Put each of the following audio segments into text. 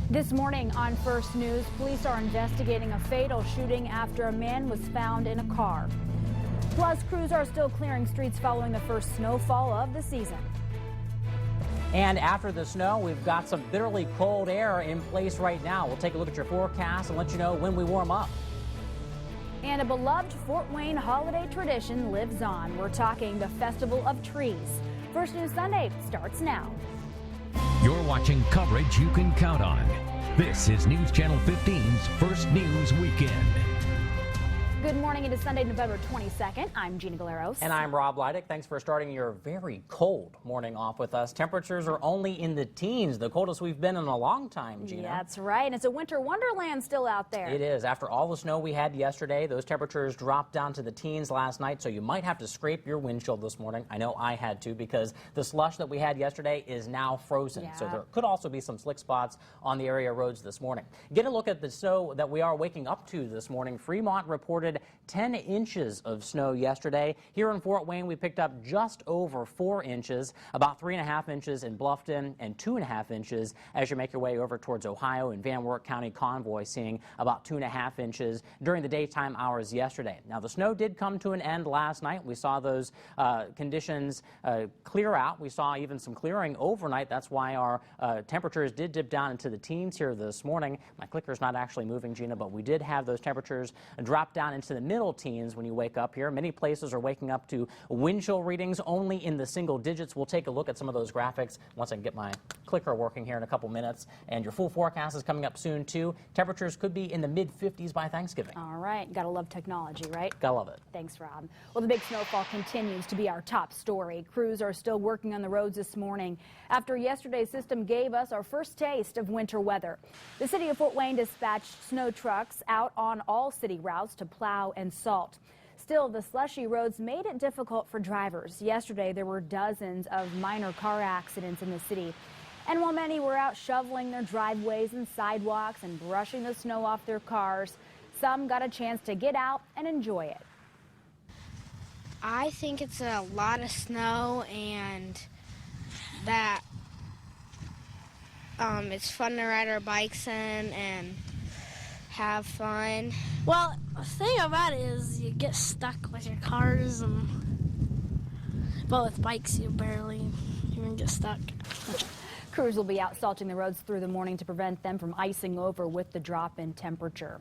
This morning on First News, police are investigating a fatal shooting after a man was found in a car. Plus, crews are still clearing streets following the first snowfall of the season. And after the snow, we've got some bitterly cold air in place right now. We'll take a look at your forecast and let you know when we warm up. And a beloved Fort Wayne holiday tradition lives on. We're talking the Festival of Trees. First News Sunday starts now. You're watching coverage you can count on. This is News Channel 15's First News Weekend. Good morning. It is Sunday, November 22nd. I'm Gina Galeros. And I'm Rob Leidick. Thanks for starting your very cold morning off with us. Temperatures are only in the teens, the coldest we've been in a long time, Gina. That's right. And it's a winter wonderland still out there. It is. After all the snow we had yesterday, those temperatures dropped down to the teens last night, so you might have to scrape your windshield this morning. I know I had to because the slush that we had yesterday is now frozen. Yeah. So there could also be some slick spots on the area roads this morning. Get a look at the snow that we are waking up to this morning. Fremont reported 10 inches of snow yesterday. Here in Fort Wayne, we picked up just over 4 inches, about 3.5 inches in Bluffton, and 2.5 inches as you make your way over towards Ohio. In Van Wert County, Convoy seeing about 2.5 inches during the daytime hours yesterday. Now, the snow did come to an end last night. We saw those conditions clear out. We saw even some clearing overnight. That's why our temperatures did dip down into the teens here this morning. My clicker's not actually moving, Gina, but we did have those temperatures drop down into the middle teens when you wake up here. Many places are waking up to wind chill readings only in the single digits. We'll take a look at some of those graphics once I can get my clicker working here in a couple minutes. And your full forecast is coming up soon, too. Temperatures could be in the mid-50s by Thanksgiving. All right. Gotta love technology, right? Gotta love it. Thanks, Rob. Well, the big snowfall continues to be our top story. Crews are still working on the roads this morning after yesterday's system gave us our first taste of winter weather. The city of Fort Wayne dispatched snow trucks out on all city routes to plow and salt. Still, the slushy roads made it difficult for drivers. Yesterday, there were dozens of minor car accidents in the city. And while many were out shoveling their driveways and sidewalks and brushing the snow off their cars, some got a chance to get out and enjoy it. I think it's a lot of snow and that it's fun to ride our bikes in and have fun. Well, the thing about it is you get stuck with your cars, but with bikes you barely even get stuck. Crews will be out salting the roads through the morning to prevent them from icing over with the drop in temperature.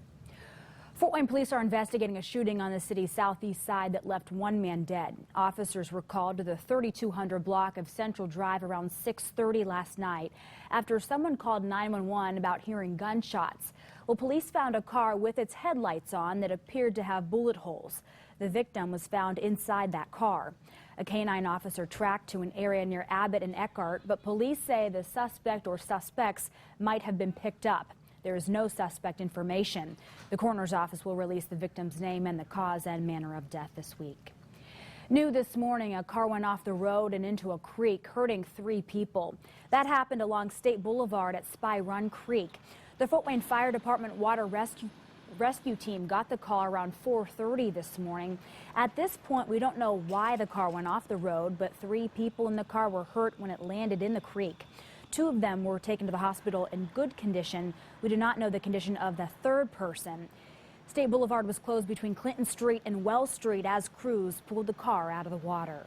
Fort Wayne police are investigating a shooting on the city's southeast side that left one man dead. Officers were called to the 3200 block of Central Drive around 6:30 last night after someone called 911 about hearing gunshots. Well, police found a car with its headlights on that appeared to have bullet holes. The victim was found inside that car. A canine officer tracked to an area near Abbott and Eckhart, but police say the suspect or suspects might have been picked up. There is no suspect information. The coroner's office will release the victim's name and the cause and manner of death this week. New this morning, a car went off the road and into a creek, hurting 3 people. That happened along State Boulevard at Spy Run Creek. The Fort Wayne Fire Department water rescue team got the call around 4:30 this morning. At this point, we don't know why the car went off the road, but 3 people in the car were hurt when it landed in the creek. 2 of them were taken to the hospital in good condition. We do not know the condition of the 3rd person. State Boulevard was closed between Clinton Street and Wells Street as crews pulled the car out of the water.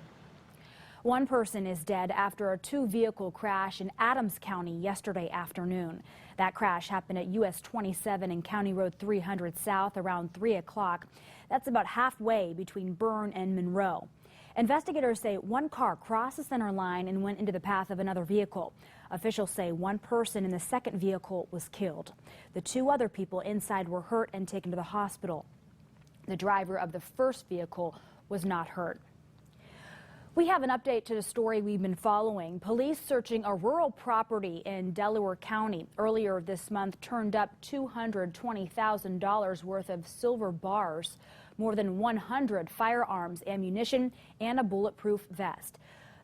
1 person is dead after a 2-vehicle crash in Adams County yesterday afternoon. That crash happened at US 27 and County Road 300 South around 3 o'clock. That's about halfway between Byrne and Monroe. Investigators say 1 car crossed the center line and went into the path of another vehicle. Officials say 1 person in the 2nd vehicle was killed. The 2 other people inside were hurt and taken to the hospital. The driver of the 1st vehicle was not hurt. We have an update to the story we've been following. Police searching a rural property in Delaware County earlier this month turned up $220,000 worth of silver bars, more than 100 firearms, ammunition, and a bulletproof vest.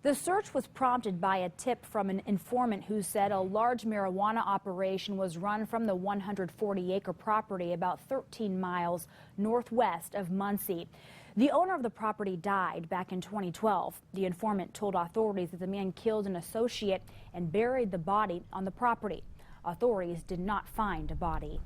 The search was prompted by a tip from an informant who said a large marijuana operation was run from the 140-acre property about 13 miles northwest of Muncie. The owner of the property died back in 2012. The informant told authorities that the man killed an associate and buried the body on the property. Authorities did not find a body.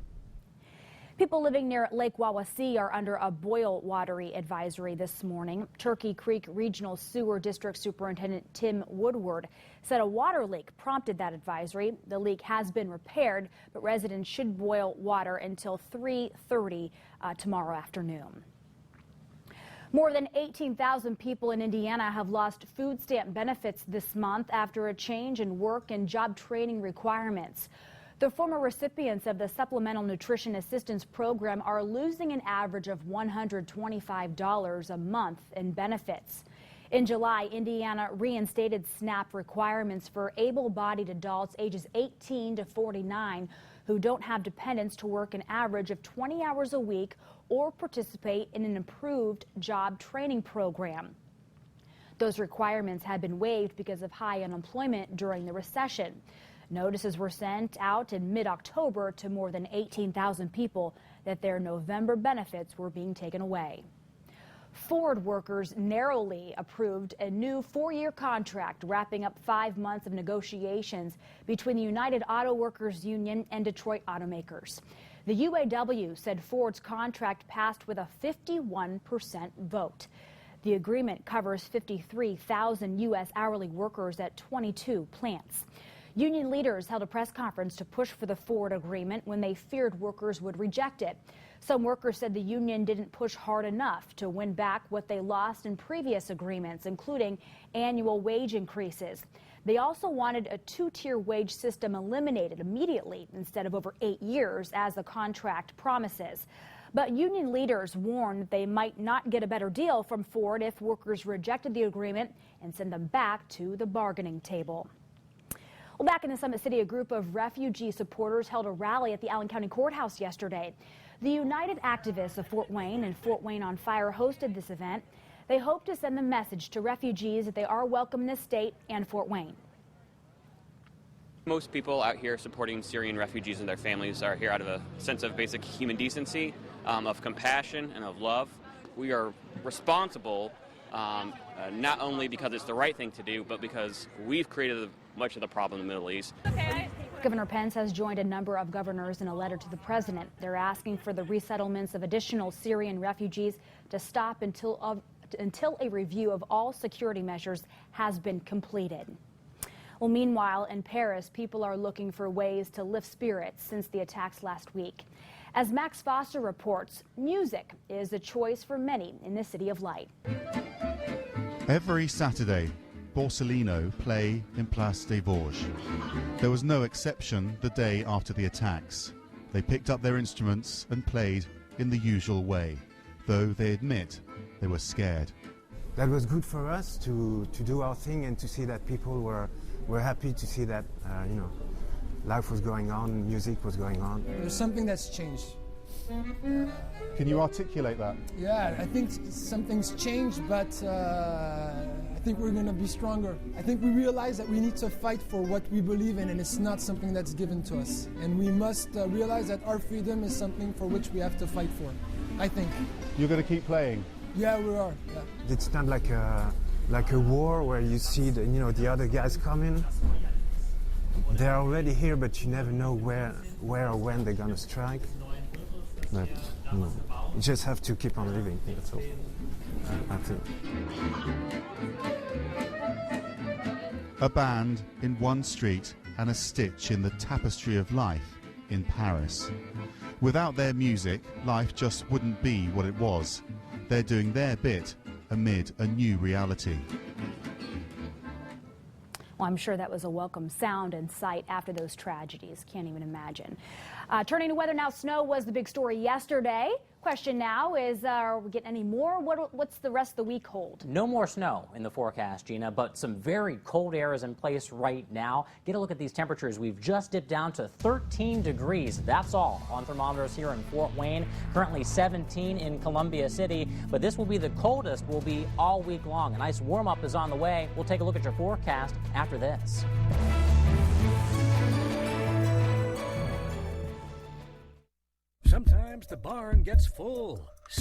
People living near Lake Wawasee are under a boil watery advisory this morning. Turkey Creek Regional Sewer District Superintendent Tim Woodward said a water leak prompted that advisory. The leak has been repaired, but residents should boil water until 3:30 tomorrow afternoon. More than 18,000 people in Indiana have lost food stamp benefits this month after a change in work and job training requirements. The former recipients of the Supplemental Nutrition Assistance Program are losing an average of $125 a month in benefits. In July, Indiana reinstated SNAP requirements for able-bodied adults ages 18 to 49 who don't have dependents to work an average of 20 hours a week or participate in an improved job training program. Those requirements had been waived because of high unemployment during the recession. Notices were sent out in mid-October to more than 18,000 people that their November benefits were being taken away. Ford workers narrowly approved a new 4-year contract wrapping up 5 months of negotiations between the United Auto Workers Union and Detroit automakers. The UAW said Ford's contract passed with a 51% vote. The agreement covers 53,000 U.S. hourly workers at 22 plants. Union leaders held a press conference to push for the Ford agreement when they feared workers would reject it. Some workers said the union didn't push hard enough to win back what they lost in previous agreements, including annual wage increases. They also wanted a 2-tier wage system eliminated immediately instead of over 8 years, as the contract promises. But union leaders warned that they might not get a better deal from Ford if workers rejected the agreement and send them back to the bargaining table. Well, back in the Summit City, a group of refugee supporters held a rally at the Allen County Courthouse yesterday. The United Activists of Fort Wayne and Fort Wayne on Fire hosted this event. They hope to send the message to refugees that they are welcome in this state and Fort Wayne. Most people out here supporting Syrian refugees and their families are here out of a sense of basic human decency, of compassion, and of love. We are responsible not only because it's the right thing to do, but because we've created much of the problem in the Middle East. Governor Pence has joined a number of governors in a letter to the president. They're asking for the resettlements of additional Syrian refugees to stop until a review of all security measures has been completed. Well, meanwhile, in Paris, people are looking for ways to lift spirits since the attacks last week. As Max Foster reports, music is a choice for many in the City of Light. Every Saturday, Borsellino play in Place des Vosges. There was no exception the day after the attacks. They picked up their instruments and played in the usual way, though they admit they were scared. That was good for us to do our thing and to see that people were happy to see that life was going on, music was going on. There's something that's changed. Can you articulate that? Yeah, I think something's changed, but I think we're going to be stronger. I think we realize that we need to fight for what we believe in, and it's not something that's given to us. And we must realize that our freedom is something for which we have to fight for, I think. You're going to keep playing? Yeah, we are. Yeah. It's not like a war where you see the other guys coming. They're already here, but you never know where or when they're going to strike. But you just have to keep on living, that's all, I think. A band in one street and a stitch in the tapestry of life in Paris. Without their music, life just wouldn't be what it was. They're doing their bit amid a new reality. Well, I'm sure that was a welcome sound and sight after those tragedies. Can't even imagine. Turning to weather now, snow was the big story yesterday. Question now is, are we getting any more? What's the rest of the week hold? No more snow in the forecast, Gina, but some very cold air is in place right now. Get a look at these temperatures. We've just dipped down to 13 degrees. That's all on thermometers here in Fort Wayne. Currently 17 in Columbia City, but this will be the coldest will be all week long. A nice warm-up is on the way. We'll take a look at your forecast after this. Sometimes the barn gets full.